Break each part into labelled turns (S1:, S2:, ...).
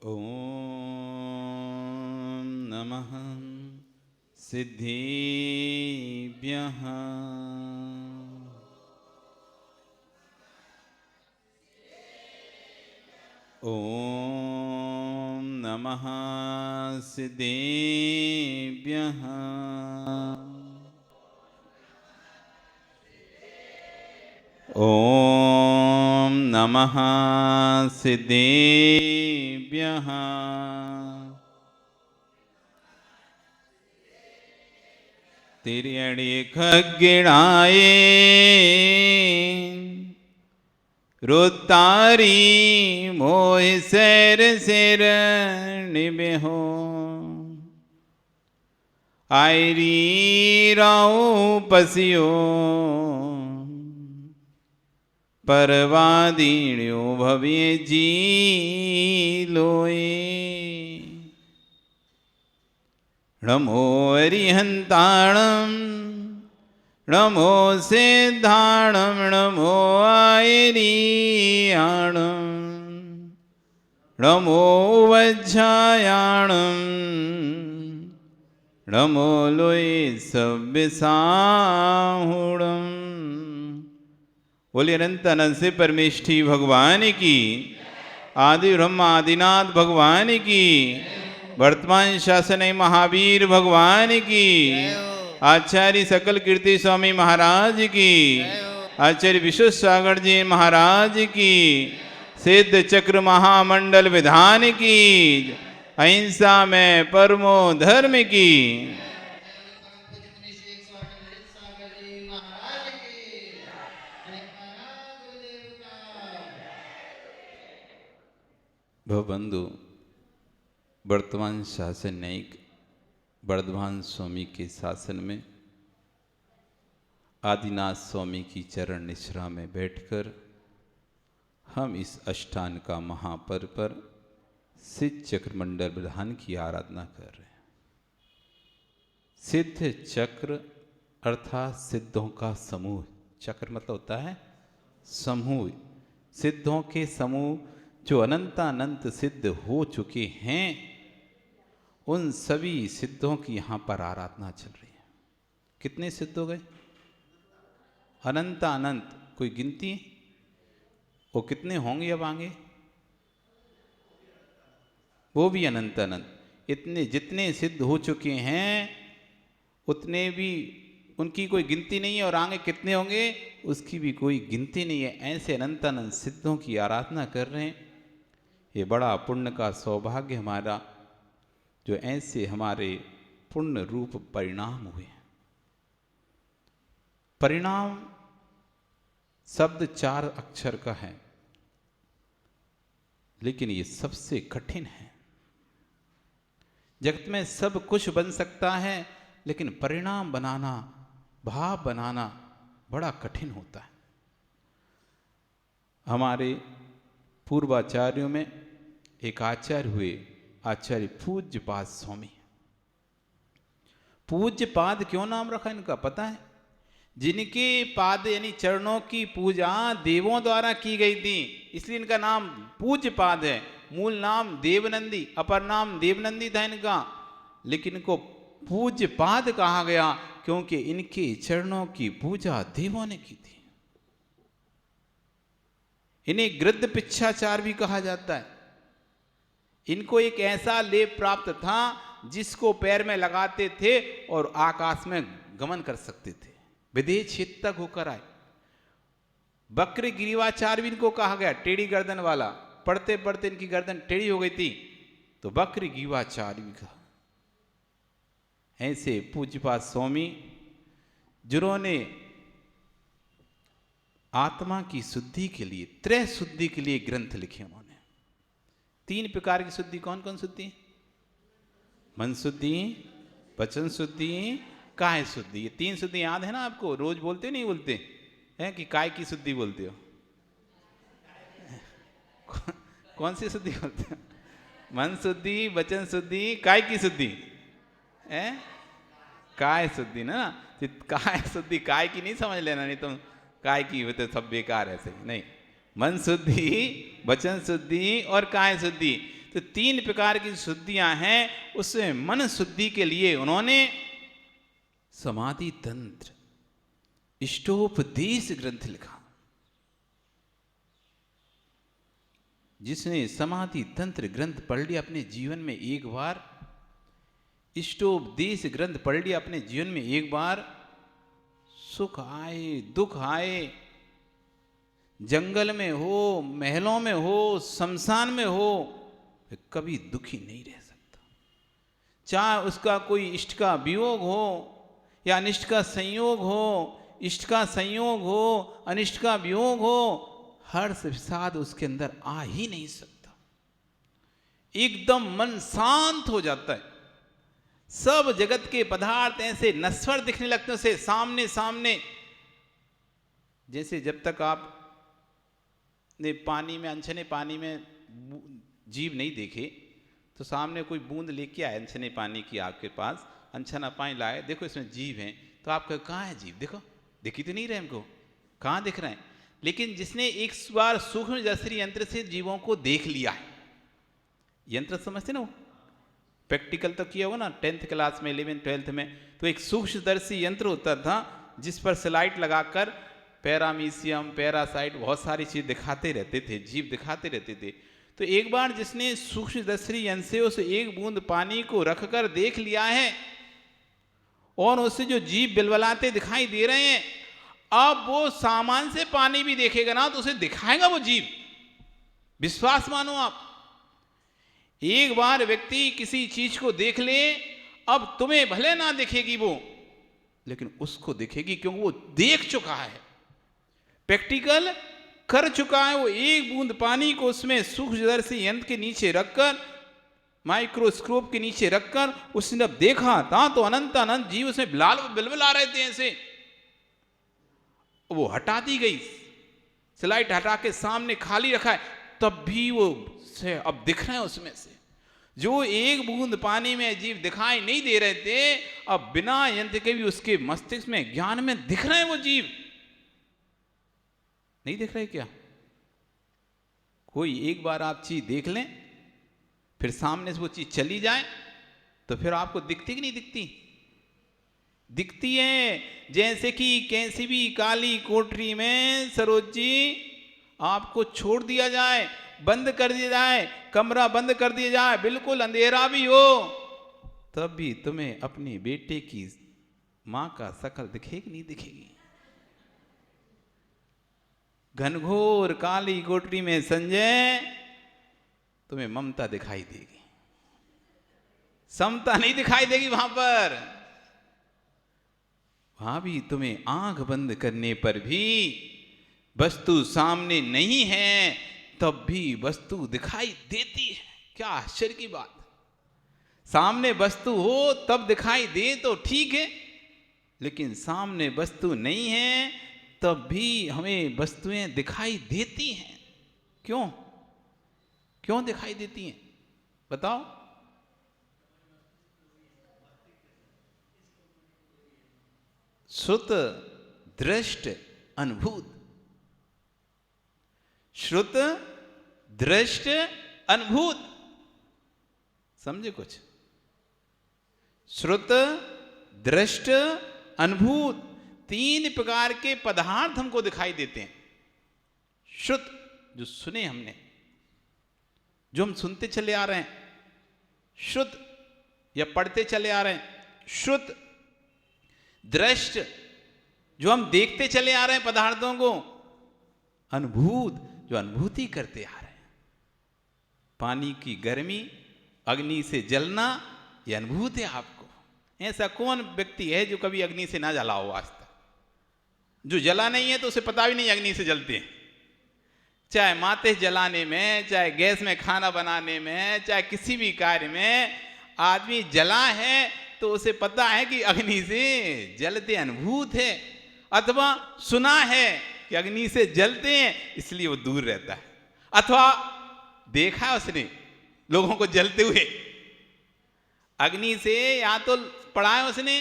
S1: ॐ नमः सिद्धिभ्यः। ॐ नमः सिद्धिभ्यः। ॐ नमः सिद्धिभ्यः। तिर्यणि खग्गिणाये रुतारी मोह सैर सिर निबेहो आयरी राऊ पसियो परवादीण्यो भव्य जी लोए। नमो अरिहंताणं नमो सिद्धाणं नमो आयरियाणं नमो वज्जायाणं नमो लोय सव्यसाहुणं। बोलिए अनंत अनंत से परमेष्ठी भगवान की, आदि ब्रह्मा आदिनाथ भगवान की, वर्तमान शासन महावीर भगवान की, आचार्य सकल कीर्ति स्वामी महाराज की, आचार्य विश्व सागर जी महाराज की, सिद्ध चक्र महामंडल विधान की, अहिंसा में परमो धर्म की। भवबंधु वर्तमान शासन न्यायिक वर्धमान स्वामी के शासन में आदिनाथ स्वामी की चरण निश्रा में बैठकर हम इस अष्टान का महापर्व पर सिद्ध चक्र मंडल विधान की आराधना कर रहे हैं। सिद्ध चक्र अर्थात सिद्धों का समूह। चक्र मतलब होता है समूह, सिद्धों के समूह जो अनंतानंत सिद्ध हो चुके हैं, उन सभी सिद्धों की यहाँ पर आराधना चल रही है। कितने सिद्ध हो गए? अनंतानंत, कोई गिनती? वो कितने होंगे अब आगे? वो भी अनंत अनंत। इतने जितने सिद्ध हो चुके हैं उतने भी उनकी कोई गिनती नहीं है, और आगे कितने होंगे उसकी भी कोई गिनती नहीं है। ऐसे अनंत अनंत सिद्धों की आराधना कर रहे हैं। ये बड़ा पुण्य का सौभाग्य हमारा, जो ऐसे हमारे पुण्य रूप परिणाम हुए। परिणाम शब्द 4 अक्षर का है, लेकिन ये सबसे कठिन है। जगत में सब कुछ बन सकता है, लेकिन परिणाम बनाना, भाव बनाना बड़ा कठिन होता है। हमारे पूर्वाचार्यों में एक आचार्य हुए, आचार्य पूज्यपाद स्वामी। पूज्यपाद क्यों नाम रखा इनका पता है? जिनके पाद यानी चरणों की पूजा देवों द्वारा की गई थी, इसलिए इनका नाम पूज्यपाद है। मूल नाम देवनंदी, अपर नाम देवनंदी था इनका, लेकिन इनको पूज्यपाद कहा गया क्योंकि इनके चरणों की पूजा देवों ने की थी। इन्हें गृध्र पिच्छाचार भी कहा जाता है। इनको एक ऐसा लेप प्राप्त था जिसको पैर में लगाते थे और आकाश में गमन कर सकते थे, विदेह क्षेत्र तक होकर आए। वक्र गिरिवाचार भी इनको कहा गया, टेढ़ी गर्दन वाला। पढ़ते पढ़ते इनकी गर्दन टेढ़ी हो गई थी तो वक्र गिरिवाचार भी कहा। ऐसे पूज्यपाद स्वामी जिन्होंने आत्मा की शुद्धि के लिए, त्रय शुद्धि के लिए ग्रंथ लिखे। उन्होंने 3 प्रकार की शुद्धि। कौन कौन शुद्धि? मन शुद्धि, वचन शुद्धि, काय शुद्धि। ये 3 शुद्धि याद है ना आपको? रोज बोलते नहीं बोलते हैं कि काय की शुद्धि बोलते हो? कौन सी शुद्धि बोलते हो? मन शुद्धि, वचन शुद्धि, काय की शुद्धि है? काय शुद्धि ना। काय शुद्धि, काय की नहीं समझ लेना, नहीं तुम काय की तो सब बेकार है। सही नहीं। मन शुद्धि, वचन शुद्धि और काय शुद्धि। तो 3 प्रकार की शुद्धियां हैं। उसमें मन शुद्धि के लिए उन्होंने समाधि तंत्र इष्टोपदेश ग्रंथ लिखा। जिसने समाधि तंत्र ग्रंथ पढ़ लिया अपने जीवन में एक बार, इष्टोपदेश ग्रंथ पढ़ लिया अपने जीवन में एक बार, सुख आए दुख आए, जंगल में हो, महलों में हो, शमशान में हो, कभी दुखी नहीं रह सकता। चाहे उसका कोई इष्ट का वियोग हो या अनिष्ट का संयोग हो, इष्ट का संयोग हो, अनिष्ट का वियोग हो, हर्ष विषाद उसके अंदर आ ही नहीं सकता। एकदम मन शांत हो जाता है। सब जगत के पदार्थ ऐसे नश्वर दिखने लगते हैं उसे सामने सामने। जैसे जब तक आप ने पानी में, अनछने पानी में जीव नहीं देखे, तो सामने कोई बूंद लेके आए अनछने पानी की आपके पास, अनछना पानी लाए, देखो इसमें जीव हैं, तो आप कहो कहाँ है जीव, देखो दिख ही तो नहीं रहे हमको, कहाँ दिख रहे हैं। लेकिन जिसने एक बार सूक्ष्मदर्शी यंत्र से जीवों को देख लिया है, यंत्र समझते ना, वो प्रैक्टिकल तो किया हो ना 10th क्लास में, 11th 12th में, तो एक सूक्ष्मदर्शी यंत्र होता था जिस पर स्लाइड लगाकर पैरामीशियम, पैरासाइट, बहुत सारी चीज दिखाते रहते थे, जीव दिखाते रहते थे। तो एक बार जिसने सूक्ष्मदर्शी यंत्र से उस एक बूंद पानी को रखकर देख लिया है और उससे जो जीव बिलबलाते दिखाई दे रहे हैं, अब वो सामान से पानी भी देखेगा ना तो उसे दिखाएगा वो जीव। विश्वास मानो आप। एक बार व्यक्ति किसी चीज को देख ले, अब तुम्हें भले ना दिखेगी वो, लेकिन उसको दिखेगी, क्योंकि वो देख चुका है, प्रैक्टिकल कर चुका है। वो एक बूंद पानी को उसमें सूक्ष्मदर्शी यंत्र के नीचे रखकर, माइक्रोस्कोप के नीचे रखकर उसने जब देखा था तो अनंत अनंत जीव उसमें बिलबिल आ रहे थे ऐसे। वो हटा दी गई, स्लाइड हटा के सामने खाली रखा है, तब भी वो से अब दिख रहे हैं उसमें से। जो एक बूंद पानी में जीव दिखाई नहीं दे रहे थे, अब बिना यंत्र के भी उसके मस्तिष्क में, ज्ञान में दिख रहे हैं वो जीव। नहीं दिख रहे क्या? कोई एक बार आप चीज देख लें, फिर सामने से वो चीज चली जाए, तो फिर आपको दिखती कि नहीं दिखती? दिखती है। जैसे कि कैसी भी काली कोठरी में सरोज जी आपको छोड़ दिया जाए, बंद कर दिया जाए, कमरा बंद कर दिया जाए, बिल्कुल अंधेरा भी हो, तब भी तुम्हें अपने बेटे की मां का शकल दिखेगी नहीं दिखेगी? घनघोर काली कोठरी में संजय, तुम्हें ममता दिखाई देगी, समता नहीं दिखाई देगी वहां पर। वहां भी तुम्हें आंख बंद करने पर भी वस्तु सामने नहीं है, तब भी वस्तु दिखाई देती है। क्या आश्चर्य की बात! सामने वस्तु हो तब दिखाई दे तो ठीक है, लेकिन सामने वस्तु नहीं है तब भी हमें वस्तुएं दिखाई देती हैं। क्यों? क्यों दिखाई देती हैं बताओ? श्रुत दृष्ट अनुभूत, श्रुत दृष्ट अनुभूत, समझे कुछ? श्रुत दृष्ट अनुभूत, 3 प्रकार के पदार्थ हमको दिखाई देते हैं। श्रुत जो सुने हमने, जो हम सुनते चले आ रहे हैं, श्रुत या पढ़ते चले आ रहे हैं, श्रुत। दृष्ट जो हम देखते चले आ रहे हैं पदार्थों को, अनुभूत जो अनुभूति करते आ रहे हैं। पानी की गर्मी, अग्नि से जलना, यह अनुभूत है आपको। ऐसा कौन व्यक्ति है जो कभी अग्नि से ना जला हो आज तक? जो जला नहीं है तो उसे पता भी नहीं अग्नि से जलते हैं। चाहे माते जलाने में, चाहे गैस में खाना बनाने में, चाहे किसी भी कार्य में आदमी जला है तो उसे पता है कि अग्नि से जलते, अनुभूत है। अथवा सुना है कि अग्नि से जलते हैं, इसलिए वो दूर रहता है। अथवा देखा है उसने लोगों को जलते हुए अग्नि से, या तो पढ़ा है उसने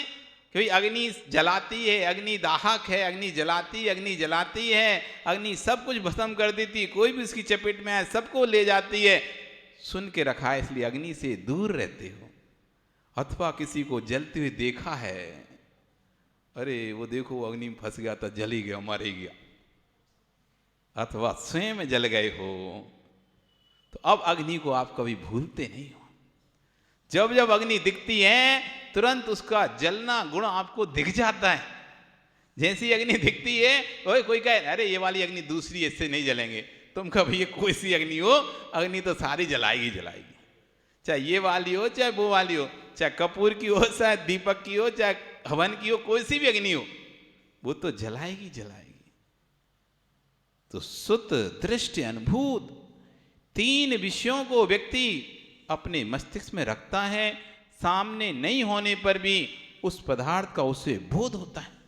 S1: कि भाई अग्नि जलाती है, अग्नि दाहक है, अग्नि जलाती, अग्नि जलाती है, अग्नि सब कुछ भस्म कर देती, कोई भी उसकी चपेट में आए सबको ले जाती है। सुन के रखा है इसलिए अग्नि से दूर रहते हो, अथवा किसी को जलते हुए देखा है, अरे वो देखो वो अग्नि में फंस गया था, जल ही गया, मर ही गया, अथवा स्वयं जल गए हो, तो अब अग्नि को आप कभी भूलते नहीं हो। जब जब अग्नि दिखती है तुरंत उसका जलना गुण आपको दिख जाता है। जैसी अग्नि दिखती है, कोई कहे अरे ये वाली अग्नि दूसरी, इससे नहीं जलेंगे, तुम कभी ये कोई सी अग्नि हो, अग्नि तो सारी जलाएगी जलाएगी, चाहे ये वाली हो चाहे वो वाली हो, चाहे कपूर की हो चाहे दीपक की हो चाहे हवन की हो, कोई सी भी अग्नि हो, वो तो जलाएगी जलाएगी। तो सुत दृष्टि अनुभूत तीन विषयों को व्यक्ति अपने मस्तिष्क में रखता है, सामने नहीं होने पर भी उस पदार्थ का उसे बोध होता है।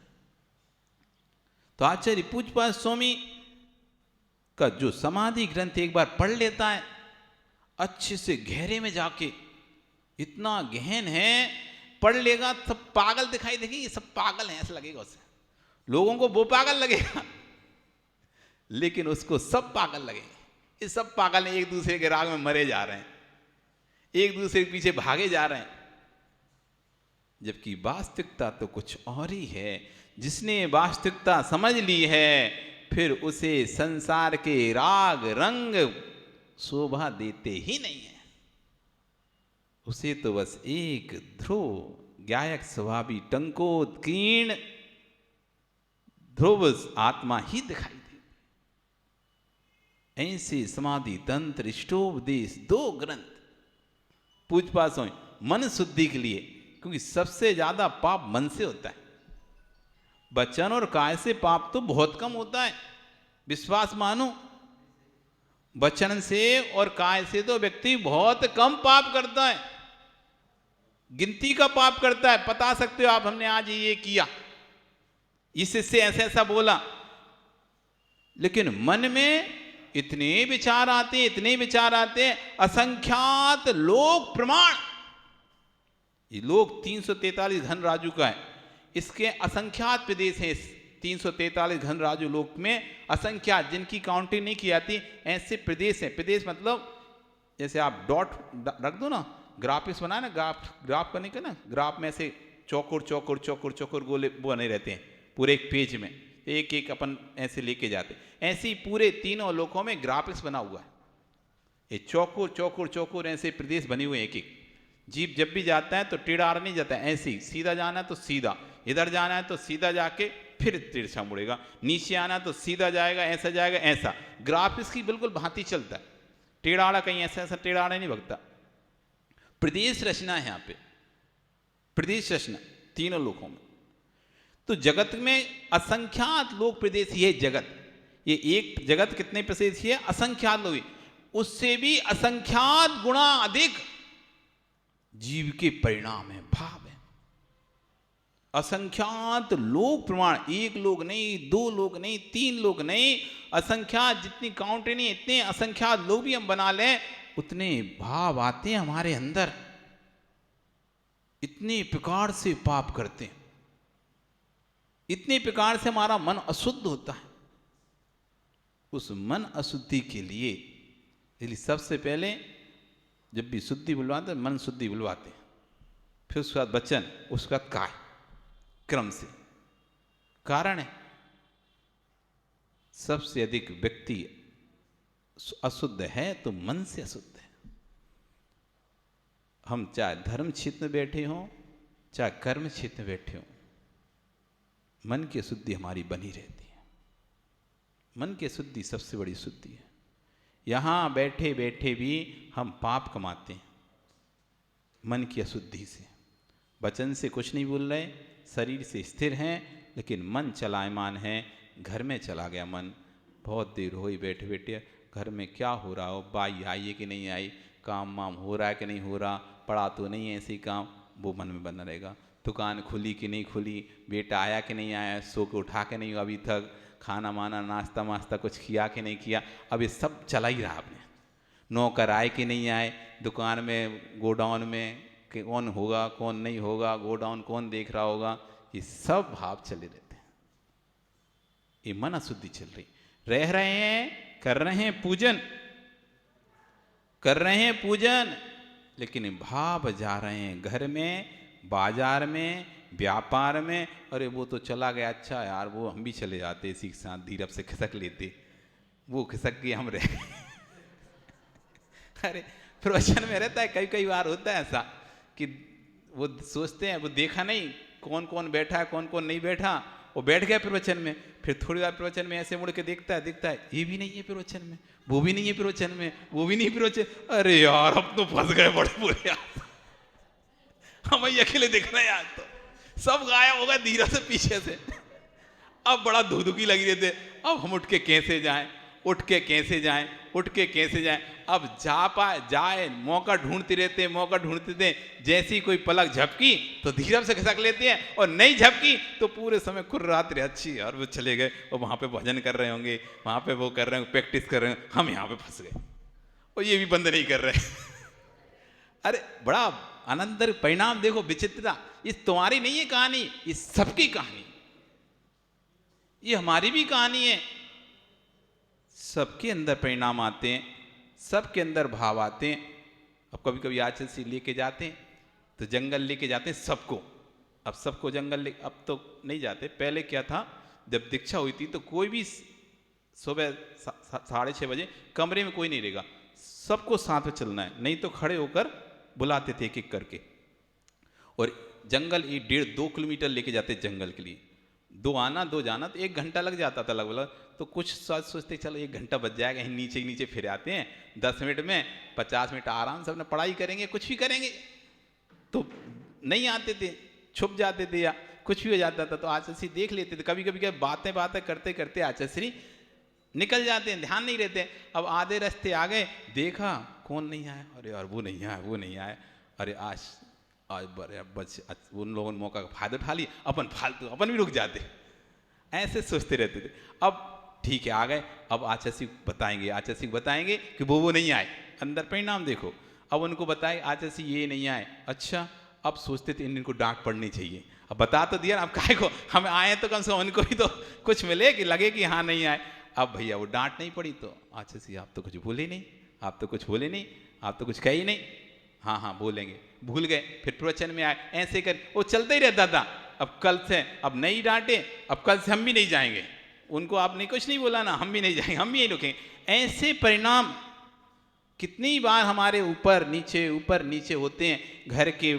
S1: तो आचार्य पूज्यपाद स्वामी का जो समाधि ग्रंथ एक बार पढ़ लेता है अच्छे से गहरे में जाके, इतना गहन है, पढ़ लेगा सब पागल दिखाई देगी, ये सब पागल हैं ऐसा लगेगा उसे, लोगों को वो पागल लगेगा लेकिन उसको सब पागल लगेंगे। ये सब पागल हैं, एक दूसरे के राग में मरे जा रहे हैं, एक दूसरे के पीछे भागे जा रहे हैं, जबकि वास्तविकता तो कुछ और ही है। जिसने वास्तविकता समझ ली है फिर उसे संसार के राग रंग शोभा देते ही नहीं है, उसे तो बस एक ध्रुव गायक स्वभावी टंकोत्कीर्ण ध्रुव आत्मा ही दिखाई दे। ऐसे समाधि तंत्र इष्टोपदेश दो ग्रंथ पूज्यपाद स्वामी मन शुद्धि के लिए, क्योंकि सबसे ज्यादा पाप मन से होता है, वचन और काय से पाप तो बहुत कम होता है, विश्वास मानो। वचन से और काय से तो व्यक्ति बहुत कम पाप करता है, गिनती का पाप करता है, बता सकते हो आप हमने आज ये किया, इससे ऐसा ऐसा बोला, लेकिन मन में इतने विचार आते हैं, इतने विचार आते हैं, असंख्यात लोक प्रमाण। ये लोक 343 घन राजू का है, इसके असंख्यात प्रदेश हैं। 343 घन राजू लोक में असंख्यात, जिनकी काउंटिंग नहीं की जाती, ऐसे प्रदेश हैं। प्रदेश मतलब जैसे आप डॉट रख दो ना, ग्राफिक्स बनाए ना, ग्राफ करने का ना, ग्राफ में ऐसे चौकोर चौकोर चौकोर चौकोर गोले बने रहते हैं पूरे एक पेज में, एक एक अपन ऐसे लेके जाते, ऐसे ही पूरे तीनों लोकों में ग्राफिक्स बना हुआ है। ये चौकोर चौकोर चौकोर ऐसे प्रदेश बने हुए हैं। एक एक जीप जब भी जाता है तो टेढ़ा नहीं जाता है, ऐसे ही सीधा जाना है तो सीधा, इधर जाना है तो सीधा जाके फिर तिरछा मुड़ेगा, नीचे आना तो सीधा जाएगा, ऐसा जाएगा, ऐसा ग्राफिक्स की बिल्कुल भांति चलता है, टेढ़ाड़ा कहीं ऐसा ऐसा टेढ़ाड़ा नहीं भगता। प्रदेश रचना है यहाँ पे, प्रदेश रचना तीनों लोकों में। तो जगत में असंख्यात लोक प्रदेश, ये जगत, ये एक जगत कितने प्रदेश है, असंख्यात लोग, उससे भी असंख्यात गुणा अधिक जीव के परिणाम है, भाव है। असंख्यात लोक प्रमाण, एक लोग नहीं, दो लोग नहीं, तीन लोग नहीं, असंख्यात, जितनी काउंट नहीं, इतने असंख्यात लोग भी हम बना लें उतने भाव आते हैं हमारे अंदर, इतने प्रकार से पाप करते हैं, इतने प्रकार से हमारा मन अशुद्ध होता है। उस मन अशुद्धि के लिए इसलिए सबसे पहले जब भी शुद्धि बुलवाते हैं, मन शुद्धि बुलवाते हैं, फिर उसके बाद वचन, उसके बाद काय, क्रम से। कारण है सबसे अधिक व्यक्ति अशुद्ध है तो मन से अशुद्ध है। हम चाहे धर्म क्षेत्र में बैठे हों चाहे कर्म क्षेत्र में बैठे हों, मन की शुद्धि हमारी बनी रहती है। मन की शुद्धि सबसे बड़ी शुद्धि है। यहां बैठे बैठे भी हम पाप कमाते हैं मन की अशुद्धि से। वचन से कुछ नहीं बोल रहे, शरीर से स्थिर हैं, लेकिन मन चलायमान है। घर में चला गया मन, बहुत देर हो ही बैठे बैठे, घर में क्या हो रहा हो, बाई आई है कि नहीं आई, काम वाम हो रहा है कि नहीं हो रहा, पड़ा तो नहीं है ऐसे ही काम, वो मन में बना रहेगा। दुकान खुली कि नहीं खुली, बेटा आया कि नहीं आया, सो के उठा के नहीं अभी तक, खाना माना नाश्ता वास्ता कुछ किया कि नहीं किया, अब ये सब चला ही रहा आपने। नौकर आए कि नहीं आए, दुकान में गोडाउन में कि कौन होगा कौन नहीं होगा, गोडाउन कौन देख रहा होगा, ये सब भाव चले रहते हैं। ये मन अशुद्धि चल रही, रह रहे हैं, कर रहे हैं पूजन, कर रहे हैं पूजन, लेकिन भाव जा रहे हैं घर में, बाजार में, व्यापार में। अरे वो तो चला गया, अच्छा यार वो हम भी चले जाते इसी के साथ, धीरज से खिसक लेते, वो खिसक गए हम रह गए। अरे प्रवचन में रहता है, कई कई बार होता है ऐसा कि वो सोचते हैं, वो देखा नहीं कौन कौन बैठा है कौन कौन नहीं बैठा, वो बैठ गया प्रवचन में, फिर थोड़ी बार प्रवचन में ऐसे मुड़ के देखता है ये भी नहीं है प्रवचन में, वो भी नहीं है प्रवचन में, वो भी नहीं प्रवचन। अरे यार अब तो फंस गए बड़े बुरे यार, हम ही अकेले दिख रहे हैं आज, तो सब गायब हो गए धीरे से पीछे से। अब बड़ा धुधुकी लगी रहते, अब हम उठ के कैसे जाएं, उठ के कैसे जाएं, उठ के कैसे जाएं। अब जाए मौका ढूंढते रहते, मौका ढूंढते थे, जैसी कोई पलक झपकी तो धीरे से खिसक लेते हैं, और नहीं झपकी तो पूरे समय कुर्राते रहे, अच्छी और वो चले गए, और वहां पे भजन कर रहे होंगे, वहां पे वो कर रहे होंगे, प्रैक्टिस कर रहे होंगे, हम यहाँ पे फंस गए और ये भी बंद नहीं कर रहे। अरे बड़ा आनंद परिणाम देखो, विचित्रता। ये तुम्हारी नहीं है कहानी, ये सबकी कहानी, ये हमारी भी कहानी है। सबके अंदर परिणाम आते हैं, सबके अंदर भाव आते हैं। अब कभी कभी आचल से लेके जाते हैं तो जंगल लेके जाते हैं सबको, अब सबको जंगल ले, अब तो नहीं जाते। पहले क्या था, जब दीक्षा हुई थी तो कोई भी सुबह 6:30 बजे कमरे में कोई नहीं रहेगा, सबको साथ में चलना है, नहीं तो खड़े होकर बुलाते थे एक एक करके। और जंगल 1.5-2 किलोमीटर लेके जाते जंगल के लिए, 2 आना 2 जाना, तो 1 घंटा लग जाता था लगभग। तो कुछ सोचते चलो 1 घंटा बच जाएगा, यहीं नीचे ही नीचे फिर आते हैं, 10 मिनट में 50 मिनट आराम से अपना पढ़ाई करेंगे, कुछ भी करेंगे। तो नहीं आते थे, छुप जाते थे या कुछ भी हो जाता था, तो आचार्य श्री देख लेते थे। कभी कभी क्या बातें करते करते आचार्य श्री निकल जाते हैं, ध्यान नहीं रहते। अब आधे रास्ते आ गए, देखा कौन नहीं आया, अरे यार वो नहीं आया, वो नहीं आया, अरे आज बड़े बच, उन लोगों ने मौका का फायदा उठा लिया, अपन फालतू अपन भी रुक जाते, ऐसे सोचते रहते थे। अब ठीक है आ गए, अब आचार्य श्री बताएंगे, आचार्य श्री बताएंगे कि वो नहीं आए, अंदर परिणाम देखो। अब उनको बताए आचार्य श्री ये नहीं आए, अच्छा अब सोचते थे इनको डांट पड़नी चाहिए, अब बता तो दिया ना, अब काहे को हम आए तो कम से कम उनको भी तो कुछ मिले कि लगे कि हाँ नहीं आए। अब भैया वो डांट नहीं पड़ी तो आचार्य श्री आप तो कुछ बोले नहीं, आप तो कुछ बोले नहीं, आप तो कुछ कहे ही नहीं, हाँ हाँ बोलेंगे, भूल गए। फिर प्रवचन में आए, ऐसे कर वो चलता ही रहता था। अब कल से अब नहीं डांटे, अब कल से हम भी नहीं जाएंगे, उनको आपने कुछ नहीं बोला ना, हम भी नहीं जाएंगे, हम भी यहीं रुकेंगे। ऐसे परिणाम कितनी बार हमारे ऊपर नीचे होते हैं। घर के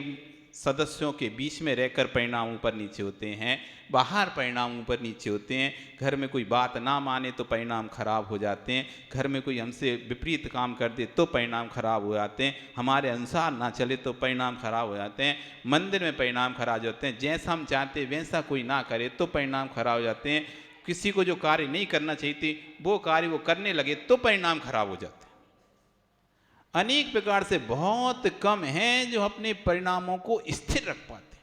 S1: सदस्यों के बीच में रहकर परिणाम ऊपर नीचे होते हैं, बाहर परिणाम ऊपर नीचे होते हैं। घर में कोई बात ना माने तो परिणाम खराब हो जाते हैं, घर में कोई हमसे विपरीत काम कर दे तो परिणाम खराब हो जाते हैं, हमारे अनुसार ना चले तो परिणाम खराब हो जाते हैं, मंदिर में परिणाम खराब हो जाते हैं, जैसा हम चाहते हैं वैसा कोई ना करे तो परिणाम खराब हो जाते हैं, किसी को जो कार्य नहीं करना चाहिए थी वो कार्य वो करने लगे तो परिणाम खराब हो जाते हैं। अनेक प्रकार से बहुत कम हैं जो अपने परिणामों को स्थिर रख पाते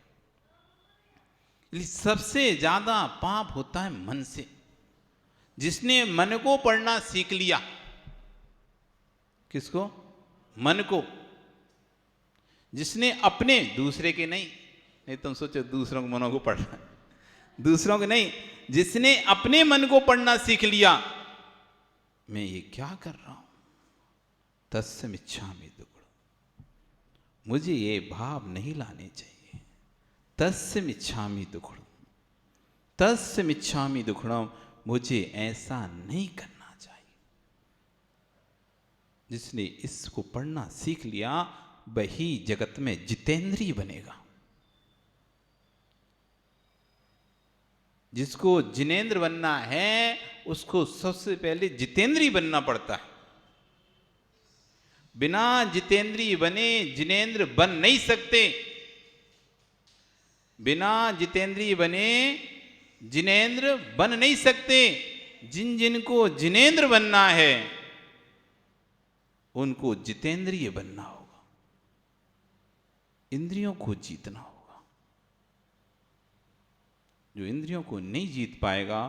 S1: हैं। सबसे ज्यादा पाप होता है मन से। जिसने मन को पढ़ना सीख लिया, किसको? मन को। जिसने अपने, दूसरे के नहीं तुम सोचो दूसरों के मनों को पढ़ना, दूसरों के नहीं, जिसने अपने मन को पढ़ना सीख लिया, मैं ये क्या कर रहा हूं, तस्मिच्छामि दुक्खड़म, मुझे ये भाव नहीं लाने चाहिए। तस्मिच्छामि दुक्खड़म, तस्मिच्छामि दुक्खड़म, मुझे ऐसा नहीं करना चाहिए। जिसने इसको पढ़ना सीख लिया वही जगत में जितेंद्रिय बनेगा। जिसको जिनेंद्र बनना है उसको सबसे पहले जितेंद्रिय बनना पड़ता है। बिना जितेंद्रिय बने जिनेंद्र बन नहीं सकते। बिना जितेंद्रिय बने जिनेंद्र बन नहीं सकते। जिन जिनको जिनेंद्र बनना है उनको जितेंद्रिय बनना होगा, इंद्रियों को जीतना होगा। जो इंद्रियों को नहीं जीत पाएगा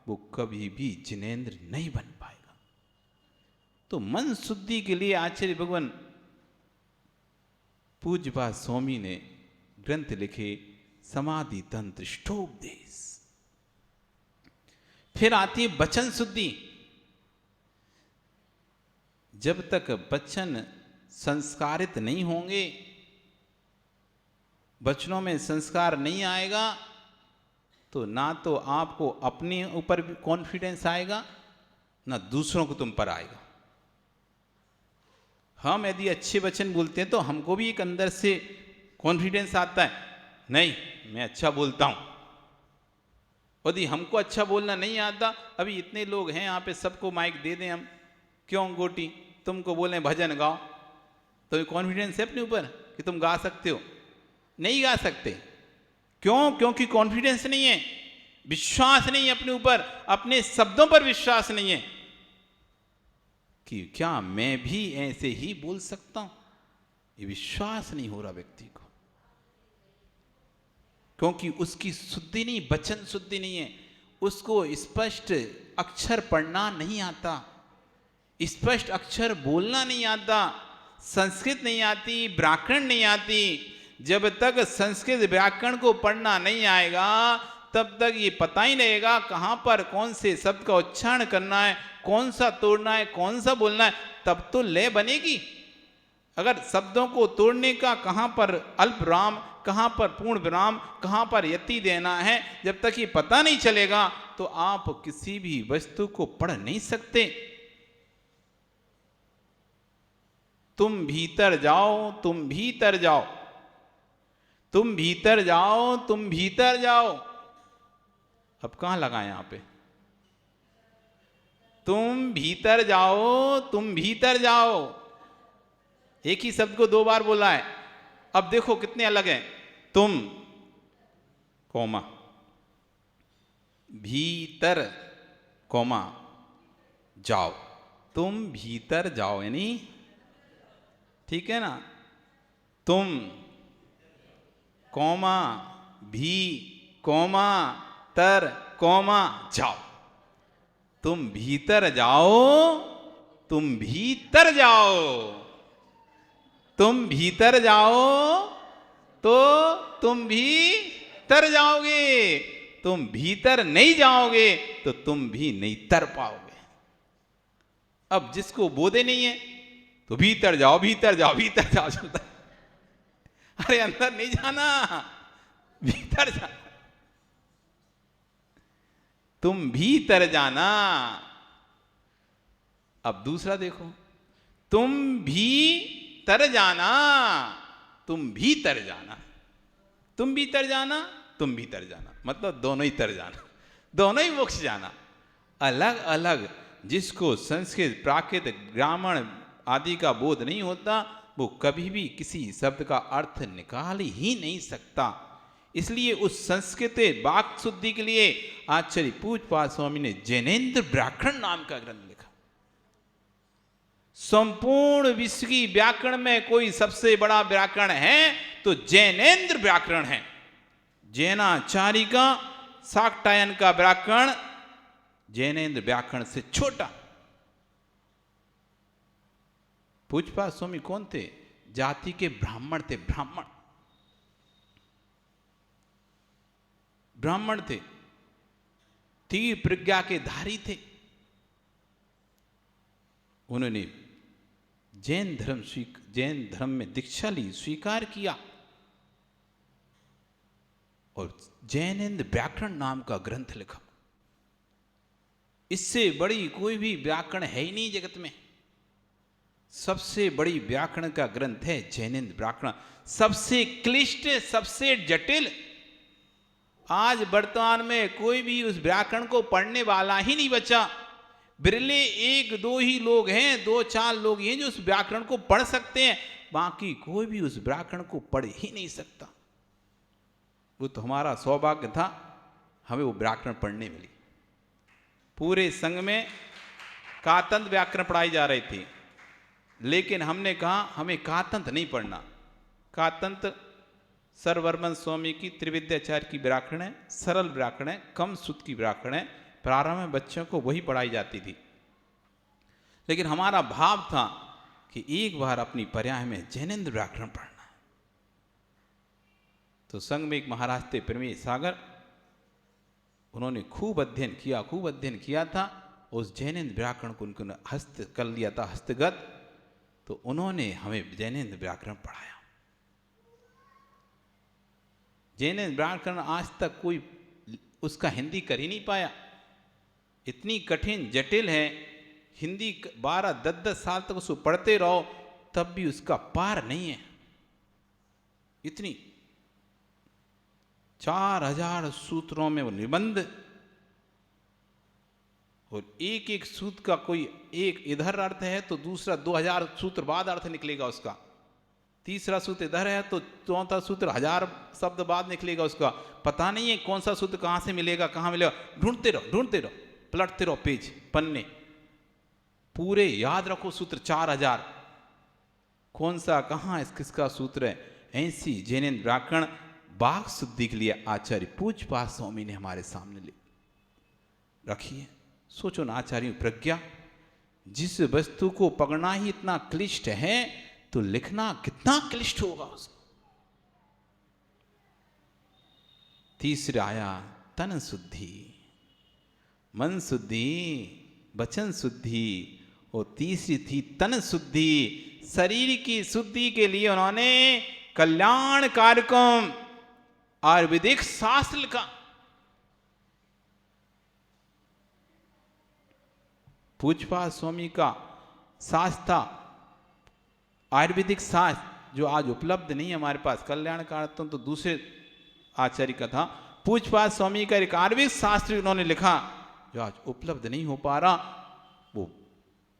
S1: वो कभी भी जिनेंद्र नहीं बन पाएगा। तो मन शुद्धि के लिए आचार्य भगवान पूज्यपाद स्वामी ने ग्रंथ लिखे, समाधि तंत्र ष्ठोपदेश। फिर आती है वचन शुद्धि। जब तक वचन संस्कारित नहीं होंगे, वचनों में संस्कार नहीं आएगा, तो ना तो आपको अपने ऊपर कॉन्फिडेंस आएगा, ना दूसरों को तुम पर आएगा। हम यदि अच्छे वचन बोलते हैं तो हमको भी एक अंदर से कॉन्फिडेंस आता है, नहीं मैं अच्छा बोलता हूं। यदि हमको अच्छा बोलना नहीं आता, अभी इतने लोग हैं यहाँ पे, सबको माइक दे दें हम, क्यों गोटी तुमको बोलें भजन गाओ, तो कॉन्फिडेंस है अपने ऊपर कि तुम गा सकते हो? नहीं गा सकते। क्यों? क्योंकि कॉन्फिडेंस नहीं है, विश्वास नहीं है अपने ऊपर, अपने शब्दों पर विश्वास नहीं है कि क्या मैं भी ऐसे ही बोल सकता हूं। ये विश्वास नहीं हो रहा व्यक्ति को, क्योंकि उसकी शुद्धि नहीं, वचन शुद्धि नहीं है, उसको स्पष्ट अक्षर पढ़ना नहीं आता, स्पष्ट अक्षर बोलना नहीं आता, संस्कृत नहीं आती, व्याकरण नहीं आती। जब तक संस्कृत व्याकरण को पढ़ना नहीं आएगा, तब तक ये पता ही नहीं रहेगा कहाँ पर कौन से शब्द का उच्चारण करना है, कौन सा तोड़ना है, कौन सा बोलना है, तब तो लय बनेगी। अगर शब्दों को तोड़ने का कहाँ पर अल्प विराम, कहाँ पर पूर्ण विराम, कहाँ पर यति देना है, जब तक ये पता नहीं चलेगा तो आप किसी भी वस्तु को पढ़ नहीं सकते। तुम भीतर जाओ, तुम भीतर जाओ, तुम भीतर जाओ, तुम भीतर जाओ। अब कहां लगाए यहां पे? तुम भीतर जाओ, तुम भीतर जाओ, एक ही शब्द को 2 बार बोला है। अब देखो कितने अलग हैं। तुम कोमा भीतर कोमा जाओ, तुम भीतर जाओ, यानी ठीक है ना? तुम कोमा भी कोमा तर कोमा जाओ, तुम भीतर जाओ, तुम भीतर जाओ, तुम भीतर जाओ तो तुम भीतर जाओगे, तुम भीतर नहीं जाओगे तो तुम भी नहीं तर पाओगे। अब जिसको बोधे नहीं है तो भीतर जाओ, भीतर जाओ, भीतर जाओ चलता है। अरे अंदर नहीं जाना, भीतर जा, तुम भीतर जाना। अब दूसरा देखो, तुम भी तर जाना, तुम भीतर जाना, तुम भीतर जाना, तुम भीतर जाना, मतलब दोनों ही तर जाना, दोनों ही मोक्ष जाना। अलग अलग जिसको संस्कृत, प्राकृत, ग्रामर आदि का बोध नहीं होता, वो कभी भी किसी शब्द का अर्थ निकाल ही नहीं सकता। इसलिए उस संस्कृत वाक् शुद्धि के लिए आचार्य पूज्यपाद स्वामी ने जैनेन्द्र व्याकरण नाम का ग्रंथ लिखा। संपूर्ण विश्व की व्याकरण में कोई सबसे बड़ा व्याकरण है तो जैनेन्द्र व्याकरण है। जैनाचार्य का, शाक्टायन का व्याकरण जैनेन्द्र व्याकरण से छोटा। पूज्यपाद स्वामी कौन थे? जाति के ब्राह्मण थे, ब्राह्मण, ब्राह्मण थे, तीव्र प्रज्ञा के धारी थे। उन्होंने जैन धर्म में दीक्षा ली, स्वीकार किया और जैनेन्द्र व्याकरण नाम का ग्रंथ लिखा। इससे बड़ी कोई भी व्याकरण है ही नहीं जगत में। सबसे बड़ी व्याकरण का ग्रंथ है जैनेन्द्र व्याकरण, सबसे क्लिष्ट, सबसे जटिल। आज वर्तमान में कोई भी उस व्याकरण को पढ़ने वाला ही नहीं बचा। बिरले 1-2 ही लोग हैं, 2-4 लोग हैं जो उस व्याकरण को पढ़ सकते हैं, बाकी कोई भी उस व्याकरण को पढ़ ही नहीं सकता। वो तो हमारा सौभाग्य था, हमें वो व्याकरण पढ़ने मिली। पूरे संघ में कातंत व्याकरण पढ़ाई जा रही थी, लेकिन हमने कहा हमें कातंत नहीं पढ़ना। कातंत सरवर्मन स्वामी की त्रिविद्याचार्य की व्याकरण है, सरल व्याकरण है, कम सूत्र की व्याकरण है। प्रारंभ में बच्चों को वही पढ़ाई जाती थी, लेकिन हमारा भाव था कि एक बार अपनी पर्याय में जैनेन्द्र व्याकरण पढ़ना है। तो संघ में एक महाराज थे प्रमेय सागर, उन्होंने खूब अध्ययन किया था। उस जैनेन्द्र व्याकरण को उनको हस्त कर लिया था, हस्तगत। तो उन्होंने हमें जैनेन्द्र व्याकरण पढ़ाया। जैनेन्द्र व्याकरण आज तक कोई उसका हिंदी कर ही नहीं पाया, इतनी कठिन जटिल है हिंदी। 12-10 साल तक उसको पढ़ते रहो तब भी उसका पार नहीं है। इतनी 4000 सूत्रों में वो निबंध, और एक एक सूत्र का कोई एक इधर अर्थ है तो दूसरा 2000 सूत्र बाद अर्थ निकलेगा उसका, तीसरा सूत्र इधर है तो चौथा सूत्र 1000 शब्द बाद निकलेगा उसका। पता नहीं है कौन सा सूत्र कहां से मिलेगा, कहां मिलेगा, ढूंढते रहो, पलटते रहो पेज पन्ने, पूरे याद रखो सूत्र 4000 कौन सा कहां किसका सूत्र है। ऐसी जैनेन्द्र व्याकरण वाक शुद्धि के लिए आचार्य पूज्यपाद स्वामी ने हमारे सामने रखी है। सोचो ना आचार्य प्रज्ञा, जिस वस्तु को पकड़ना ही इतना क्लिष्ट है तो लिखना कितना क्लिष्ट होगा उसको। तीसरा आया तन शुद्धि, मन शुद्धि, वचन शुद्धि, और तीसरी थी तन शुद्धि, शरीर की शुद्धि के लिए उन्होंने कल्याण कार्यक्रम आयुर्वेदिक शास्त्र लिखा। पूज्यपाद स्वामी का शास्त्र था आयुर्वेदिक शास्त्र, जो आज उपलब्ध नहीं है हमारे पास। कल्याण कार्यक्रम तो दूसरे आचार्य का था, पूज्यपाद स्वामी का एक आयुर्वेदिक शास्त्र उन्होंने लिखा जो आज उपलब्ध नहीं हो पा रहा। वो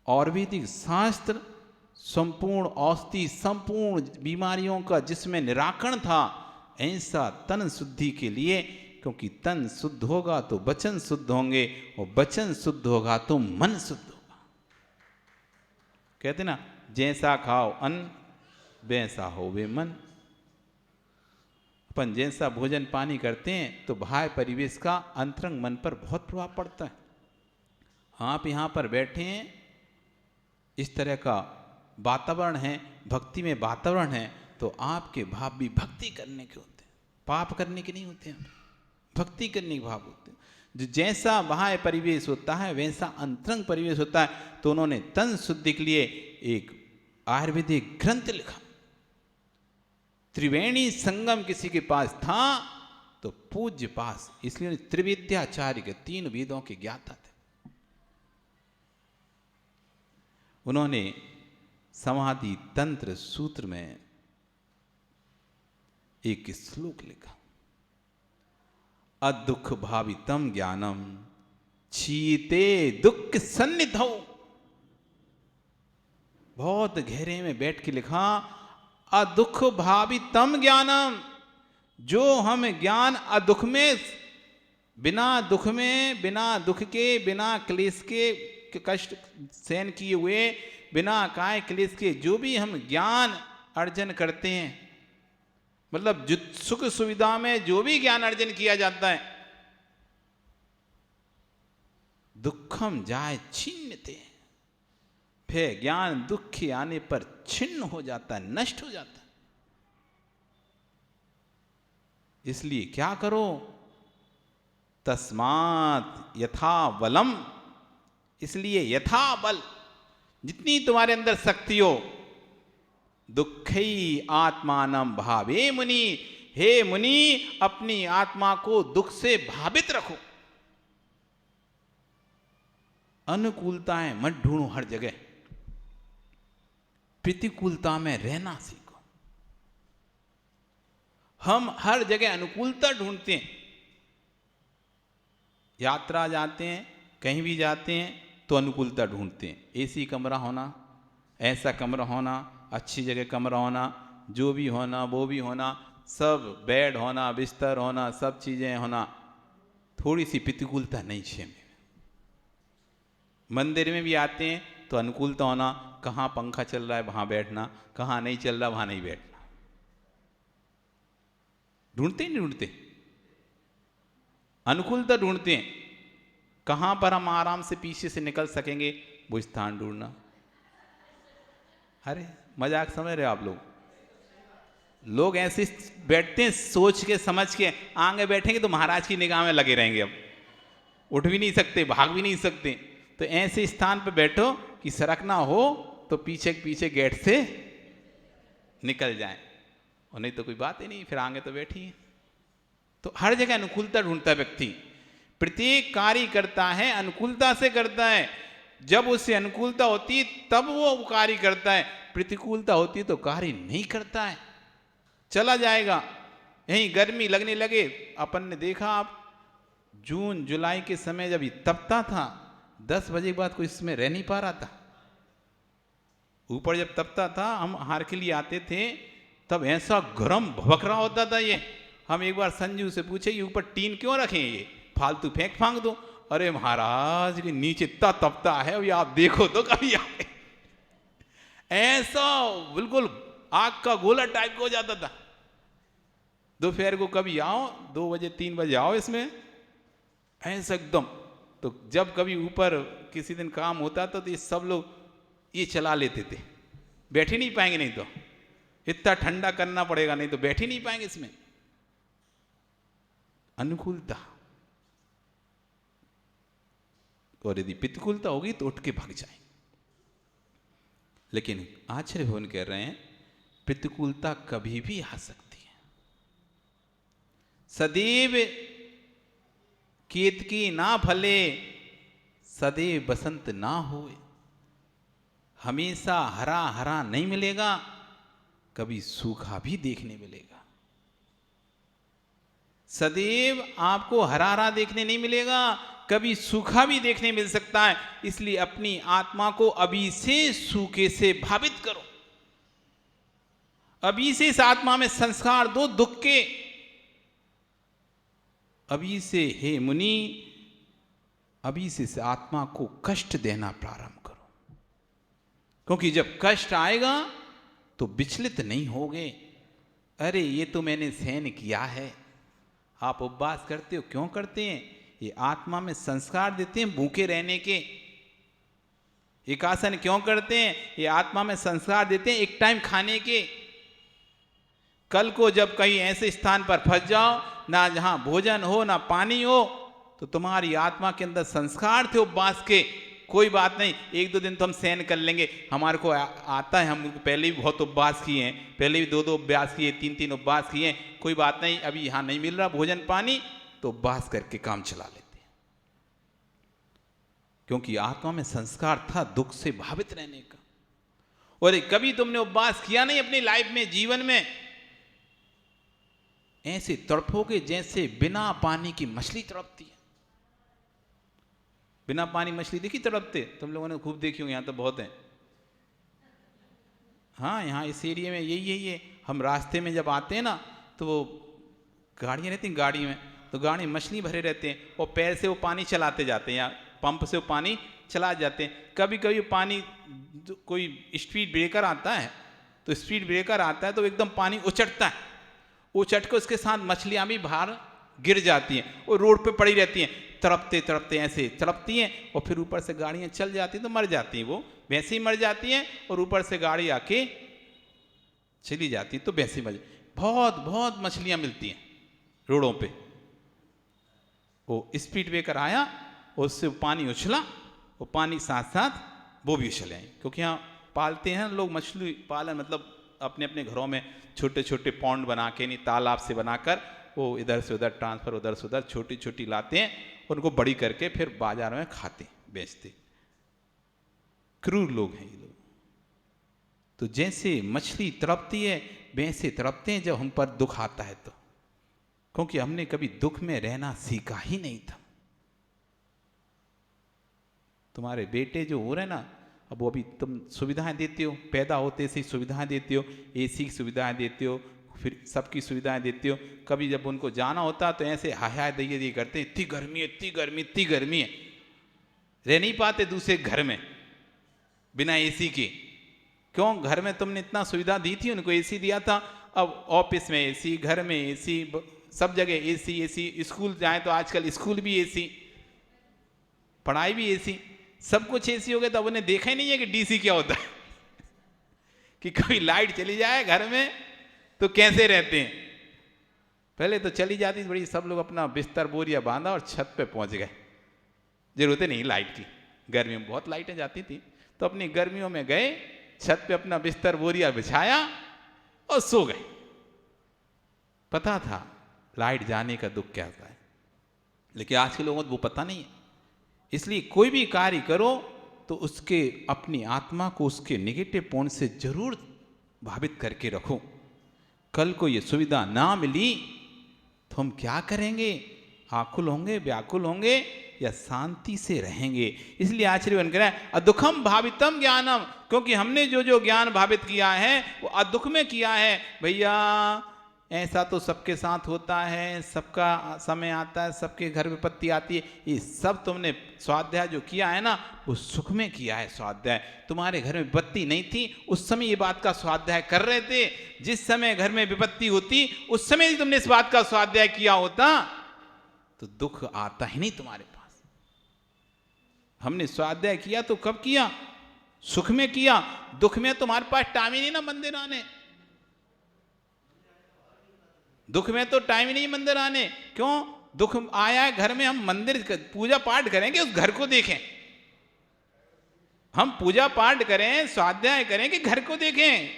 S1: आयुर्वेदिक शास्त्र संपूर्ण औषधि, संपूर्ण बीमारियों का जिसमें निराकरण था, ऐसा तन शुद्धि के लिए, क्योंकि तन शुद्ध होगा तो वचन शुद्ध होंगे, और वचन शुद्ध होगा तो मन शुद्ध होगा। कहते ना, जैसा खाओ अन्न वैसा हो वे मन। अपन जैसा भोजन पानी करते हैं तो बाह्य परिवेश का अंतरंग मन पर बहुत प्रभाव पड़ता है। आप यहाँ पर बैठे हैं, इस तरह का वातावरण है, भक्ति में वातावरण है, तो आपके भाव भी भक्ति करने के होते हैं, पाप करने के नहीं होते हैं, भक्ति करने के भाव होते हैं। जो जैसा बाह्य परिवेश होता है वैसा अंतरंग परिवेश होता है। तो उन्होंने तन शुद्धि के लिए एक आयुर्वेदिक ग्रंथ लिखा। त्रिवेणी संगम किसी के पास था तो पूज्य पास, इसलिए त्रिविद्याचार्य के 3 वेदों के ज्ञाता थे। उन्होंने समाधि तंत्र सूत्र में एक श्लोक लिखा, अदुख भावितम ज्ञानम चीते दुख सन्निधौ। बहुत गहरे में बैठ के लिखा, अदुख भावितम ज्ञानम, जो हम ज्ञान अदुख में, बिना दुख में, बिना दुख के, बिना क्लेश के कष्ट सहन किए हुए, बिना काय क्लेश के जो भी हम ज्ञान अर्जन करते हैं, मतलब सुख सुविधा में जो भी ज्ञान अर्जन किया जाता है, दुखम जाए छिन्नते, फिर ज्ञान दुख आने पर छिन्न हो जाता है, नष्ट हो जाता है। इसलिए क्या करो, तस्मात् यथा बलम, इसलिए यथा बल, जितनी तुम्हारे अंदर शक्ति हो, दुखई आत्मानम भावे मुनि, हे मुनि अपनी आत्मा को दुख से भावित रखो। अनुकूलताएं मत ढूंढो हर जगह, प्रतिकूलता में रहना सीखो। हम हर जगह अनुकूलता ढूंढते हैं, यात्रा जाते हैं, कहीं भी जाते हैं तो अनुकूलता ढूंढते हैं। एसी कमरा होना, ऐसा कमरा होना, अच्छी जगह कमरा होना, जो भी होना वो भी होना, सब बेड होना, बिस्तर होना, सब चीज़ें होना, थोड़ी सी प्रतिकूलता नहीं चाहिए। मंदिर में भी आते हैं तो अनुकूलता होना, कहाँ पंखा चल रहा है वहाँ बैठना, कहाँ नहीं चल रहा वहाँ नहीं बैठना। ढूंढते नहीं ढूंढते, अनुकूलता ढूंढते हैं, कहाँ पर हम आराम से पीछे से निकल सकेंगे वो स्थान ढूंढना। अरे मजाक समझ रहे हो आप लोग ऐसे बैठते हैं सोच के समझ के, आगे बैठेंगे तो महाराज की निगाह में लगे रहेंगे, अब उठ भी नहीं सकते, भाग भी नहीं सकते। तो ऐसे स्थान पर बैठो कि सरकना हो तो पीछे पीछे गेट से निकल जाएं, और नहीं तो कोई बात ही नहीं, फिर आगे तो बैठी है। तो हर जगह अनुकूलता ढूंढता है व्यक्ति, प्रत्येक कार्य करता है अनुकूलता से करता है। जब उससे अनुकूलता होती है तब वो कार्य करता है, प्रतिकूलता होती है तो कार्य नहीं करता है, चला जाएगा। यहीं गर्मी लगने लगे, अपन ने देखा आप जून जुलाई के समय जब ये तपता था, 10 बजे के बाद कोई इसमें रह नहीं पा रहा था। ऊपर जब तपता था, हम हार के लिए आते थे, तब ऐसा गर्म भभक रहा होता था ये। हम एक बार संजू से पूछे कि ऊपर टीन क्यों रखे ये, फालतू फेंक फांक दो। अरे महाराज के नीचे इतना तपता है, अभी आप देखो तो कभी आए, ऐसा बिल्कुल आग का गोला टाइप हो जाता था। दोपहर को कभी आओ, 2 बजे 3 बजे आओ इसमें, ऐसा एकदम। तो जब कभी ऊपर किसी दिन काम होता था तो ये सब लोग ये चला लेते थे, बैठ ही नहीं पाएंगे, नहीं तो इतना ठंडा करना पड़ेगा, नहीं तो बैठ ही नहीं पाएंगे इसमें। अनुकूलता, और यदि प्रतिकूलता होगी तो उठ के भाग जाए। लेकिन आचार्य भवन कह रहे हैं प्रतिकूलता कभी भी आ सकती है। सदैव केतकी ना फले, सदैव बसंत ना होए। हमेशा हरा हरा नहीं मिलेगा, कभी सूखा भी देखने मिलेगा। सदैव आपको हरा हरा देखने नहीं मिलेगा, कभी सूखा भी देखने मिल सकता है। इसलिए अपनी आत्मा को अभी से सूखे से भावित करो, अभी से इस आत्मा में संस्कार दो दुख के। अभी से हे मुनि, अभी से इस आत्मा को कष्ट देना प्रारंभ करो, क्योंकि जब कष्ट आएगा तो विचलित नहीं होगे। अरे ये तो मैंने सहन किया है। आप उपवास करते हो, क्यों करते हैं? ये आत्मा में संस्कार देते हैं भूखे रहने के। एकासन क्यों करते हैं? ये आत्मा में संस्कार देते हैं एक टाइम खाने के। कल को जब कहीं ऐसे स्थान पर फंस जाओ, ना जहां भोजन हो ना पानी हो, तो तुम्हारी आत्मा के अंदर संस्कार थे उपवास के, कोई बात नहीं, 1-2 दिन तो हम सहन कर लेंगे, हमारे को आता है, हम पहले भी बहुत उपवास किए हैं, पहले भी 2-2 उपवास किए, 3-3 उपवास किए, कोई बात नहीं, अभी यहाँ नहीं मिल रहा भोजन पानी, तो उपवास करके काम चला लेते हैं। क्योंकि आत्मा में संस्कार था दुख से भावित रहने का। और कभी तुमने उपवास किया नहीं अपनी लाइफ में, जीवन में, ऐसे तड़पोगे जैसे बिना पानी की मछली तड़पती है। बिना पानी मछली देखी तड़पते? तुम लोगों ने खूब देखी होंगी, यहाँ तो बहुत है। हाँ, यहाँ इस एरिया में यही है। हम रास्ते में जब आते हैं ना, तो वो गाड़ियाँ रहती हैं, गाड़ी में तो गाड़ी मछली भरे रहते हैं, और पैर से वो पानी चलाते जाते हैं, या पंप से वो पानी चला जाते हैं। कभी कभी पानी, कोई स्पीड ब्रेकर आता है, तो स्पीड ब्रेकर आता है तो एकदम पानी उचटता है, उचट के उसके साथ मछलियाँ भी बाहर गिर जाती हैं, और रोड पे पड़ी रहती हैं, तड़पते तड़पते ऐसे तड़पती हैं, और फिर ऊपर से गाड़ियाँ चल जाती हैं तो मर जाती हैं, वो वैसे ही मर जाती हैं, और ऊपर से गाड़ी आके चली जाती है तो वैसे ही मर। बहुत बहुत मछलियाँ मिलती हैं रोडों पे। वो स्पीड ब्रेकर आया, उससे पानी उछला, वो पानी साथ साथ वो भी उछले आए। क्योंकि यहाँ पालते हैं लोग मछली पालन, मतलब अपने अपने घरों में छोटे छोटे पॉन्ड बना के, नहीं तालाब से बनाकर, वो इधर से उधर ट्रांसफर, उधर से उधर छोटी छोटी लाते हैं, उनको बड़ी करके फिर बाजार में खाते बेचते। क्रूर लोग हैं ये लोग। तो जैसे मछली तड़पती है वैसे तड़पते हैं जब हम पर दुख आता है तो, क्योंकि हमने कभी दुख में रहना सीखा ही नहीं था। तुम्हारे बेटे जो हो रहे ना, अब वो अभी तुम सुविधाएं देते हो, पैदा होते से सुविधाएं देते हो, एसी की सुविधाएं देते हो, फिर सबकी सुविधाएं देते हो। कभी जब उनको जाना होता तो ऐसे हाय हाय दैये दी करते, इतनी गर्मी है, इतनी गर्मी, इतनी गर्मी है, रह नहीं पाते दूसरे घर में बिना एसी के। क्यों? घर में तुमने इतना सुविधा दी थी, उनको एसी दिया था। अब ऑफिस में एसी, घर में एसी, सब जगह एसी एसी। स्कूल जाए तो आजकल स्कूल भी एसी, पढ़ाई भी एसी, सब कुछ एसी हो गया। तो अब उन्हें देखा ही नहीं है कि डीसी क्या होता है कि कभी लाइट चली जाए घर में तो कैसे रहते हैं। पहले तो चली जाती थी बड़ी, सब लोग अपना बिस्तर बोरिया बांधा और छत पे पहुंच गए, जरूरत नहीं लाइट की। गर्मियों में बहुत लाइटें जाती थी, तो अपनी गर्मियों में गए छत पे अपना बिस्तर बोरिया बिछाया और सो गए। पता था लाइट जाने का दुख क्या होता है, लेकिन आज के लोगों को वो पता नहीं है। इसलिए कोई भी कार्य करो तो उसके अपनी आत्मा को उसके नेगेटिव पॉइंट से जरूर भावित करके रखो। कल को ये सुविधा ना मिली तो हम क्या करेंगे? आकुल होंगे, व्याकुल होंगे या शांति से रहेंगे? इसलिए आचार्य बन कर अदुखम भावितम ज्ञानम, क्योंकि हमने जो जो ज्ञान भावित किया है वो अदुख में किया है। भैया ऐसा तो सबके साथ होता है, सबका समय आता है, सबके घर विपत्ति आती है, ये सब तुमने स्वाध्याय जो किया है ना वो सुख में किया है स्वाध्याय। तुम्हारे घर में विपत्ति नहीं थी उस समय ये बात का स्वाध्याय कर रहे थे, जिस समय घर में विपत्ति होती उस समय ही तुमने इस बात का स्वाध्याय किया होता तो दुख आता ही नहीं तुम्हारे पास। हमने स्वाध्याय किया तो कब किया? सुख में किया। दुख में तुम्हारे पास टाइम ही नहीं ना मंदिर आने, दुख में तो टाइम ही नहीं मंदिर आने। क्यों? दुख आया है घर में, हम मंदिर पूजा पाठ करेंगे उस घर को देखें, हम पूजा पाठ करें स्वाध्याय करें कि घर को देखें।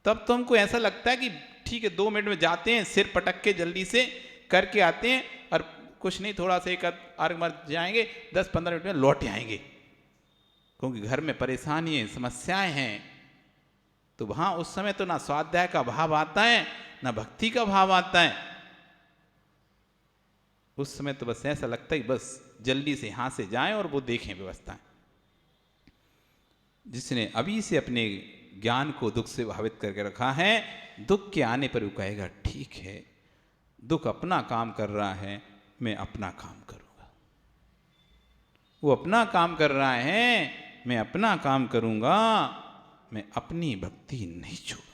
S1: तब तो हमको ऐसा लगता है कि ठीक है 2 मिनट में जाते हैं, सिर पटक के जल्दी से करके आते हैं और कुछ नहीं थोड़ा सा एक अर्घ मर जाएंगे, 10-15 मिनट में लौट आएंगे। क्योंकि घर में परेशानी है, समस्याएं हैं, तो वहां उस समय तो ना स्वाध्याय का भाव आता है ना भक्ति का भाव आता है। उस समय तो बस ऐसा लगता है बस जल्दी से यहां से जाएं और वो देखें व्यवस्थाएं। जिसने अभी से अपने ज्ञान को दुख से भावित करके रखा है, दुख के आने पर वो कहेगा ठीक है दुख अपना काम कर रहा है, मैं अपना काम करूंगा। वो अपना काम कर रहा है, मैं अपना काम करूंगा, मैं अपनी भक्ति नहीं छोड़ूंगा।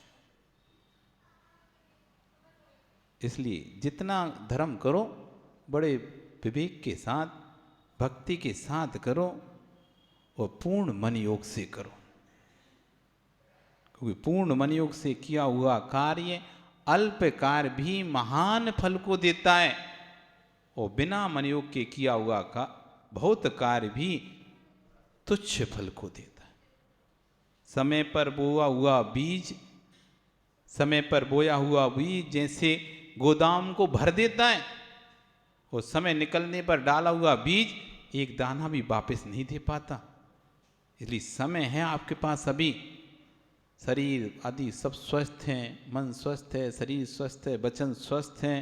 S1: इसलिए जितना धर्म करो बड़े विवेक के साथ भक्ति के साथ करो और पूर्ण मन योग से करो, क्योंकि पूर्ण मन योग से किया हुआ कार्य अल्प कार्य भी महान फल को देता है और बिना मन योग के किया हुआ का बहुत कार्य भी तुच्छ फल को देता है। समय पर बोया हुआ बीज, समय पर बोया हुआ बीज जैसे गोदाम को भर देता है और समय निकलने पर डाला हुआ बीज एक दाना भी वापस नहीं दे पाता। इसलिए समय है आपके पास, अभी शरीर आदि सब स्वस्थ हैं, मन स्वस्थ है, शरीर स्वस्थ है, वचन स्वस्थ हैं,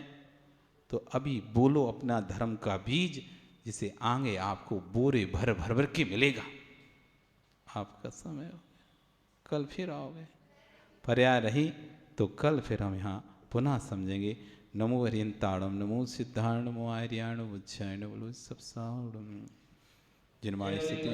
S1: तो अभी बोलो अपना धर्म का बीज, जिसे आगे आपको बोरे भर भर भर के मिलेगा। आपका समय हो गया, कल फिर आओगे, पर्याय रही तो कल फिर हम यहाँ पुनः समझेंगे। नमो हरियंताणम, नमो सिद्धाण, नमो आर्याण, बुच्छायण, बोलो सब सावण जिनमाणी स्थिति।